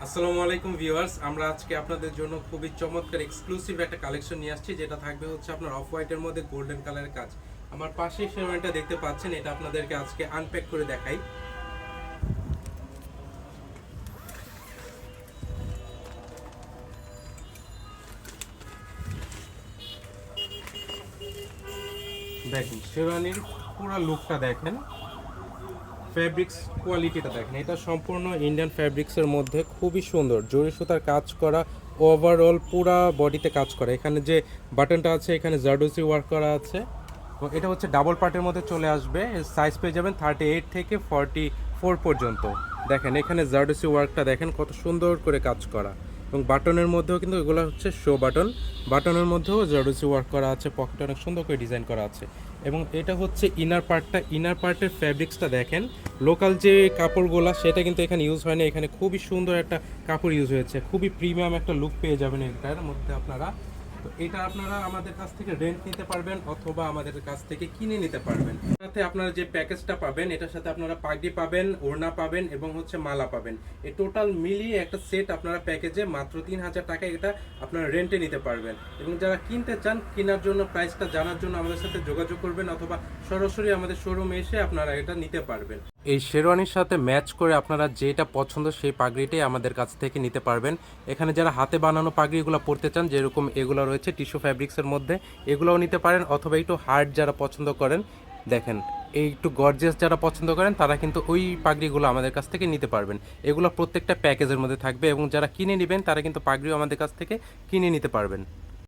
আসসালামু আলাইকুম ভিউয়ার্স, আমরা আজকে আপনাদের জন্য খুবই চমৎকার এক্সক্লুসিভ একটা কালেকশন নিয়ে আসছি, যেটা থাকবে হচ্ছে আপনার অফ হোয়াইটের মধ্যে গোল্ডেন কালারের কাজ। আমার পাশে শেরওয়ানিটা দেখতে পাচ্ছেন, এটা আপনাদেরকে আজকে আনপ্যাক করে দেখাই। দেখেন শেরওয়ানির পুরো লুকটা দেখেন, ফ্যাব্রিক্স কোয়ালিটিটা দেখেন, এটা সম্পূর্ণ ইন্ডিয়ান ফ্যাব্রিক্সের মধ্যে খুবই সুন্দর জরি সুতার কাজ করা, ওভারঅল পুরা বডিতে কাজ করা। এখানে যে বাটনটা আছে এখানে জারদোসি ওয়ার্ক করা আছে, এবং এটা হচ্ছে ডাবল পার্টের মধ্যে চলে আসবে। সাইজ পেয়ে যাবেন 38 থেকে 44 পর্যন্ত। দেখেন এখানে জারদোসি ওয়ার্কটা দেখেন কত সুন্দর করে কাজ করা, এবং বাটনের মধ্যেও কিন্তু এগুলো হচ্ছে শো বাটন, বাটনের মধ্যেও জারদোসি ওয়ার্ক করা আছে, পকেটে অনেক সুন্দর করে ডিজাইন করা আছে। এবং এটা হচ্ছে ইনার পার্টটা, ইনার পার্টের ফ্যাব্রিক্সটা দেখেন, লোকাল যে কাপড়গুলো সেটা কিন্তু এখানে ইউজ হয় না, এখানে খুবই সুন্দর একটা কাপড় ইউজ হয়েছে, খুবই প্রিমিয়াম একটা লুক পেয়ে যাবেন এটার মধ্যে আপনারা। তো এটা আপনারা আমাদের কাছ থেকে রেন্ট নিতে পারবেন অথবা আমাদের কাছ থেকে কিনে নিতে পারবেন। সাথে আপনারা যে প্যাকেজটা পাবেন, এটার সাথে আপনারা পাগড়ি পাবেন, ওড়না পাবেন এবং হচ্ছে মালা পাবেন। এই টোটাল মিলিয়ে একটা সেট আপনারা প্যাকেজে মাত্র 3000 টাকায় এটা আপনারা রেন্টে নিতে পারবেন। এবং যারা কিনতে চান, কেনার জন্য প্রাইসটা জানার জন্য আমাদের সাথে যোগাযোগ করবেন অথবা সরাসরি আমাদের শোরুমে এসে আপনারা এটা নিতে পারবেন। এই শেরওয়ানির সাথে ম্যাচ করে আপনারা যেটা পছন্দ সেই পাগড়িটাই আমাদের কাছ থেকে নিতে পারবেন। এখানে যারা হাতে বানানো পাগড়িগুলো পরতে চান, যেরকম এগুলো রয়েছে টিস্যু ফ্যাব্রিক্সের মধ্যে, এগুলোও নিতে পারেন। অথবা একটু হার্ড যারা পছন্দ করেন, দেখেন এই একটু গর্জিয়াস যারা পছন্দ করেন, তারা কিন্তু ওই পাগড়িগুলো আমাদের কাছ থেকে নিতে পারবেন। এগুলো প্রত্যেকটা প্যাকেজের মধ্যে থাকবে, এবং যারা কিনে নেবেন তারা কিন্তু পাগড়িও আমাদের কাছ থেকে কিনে নিতে পারবেন।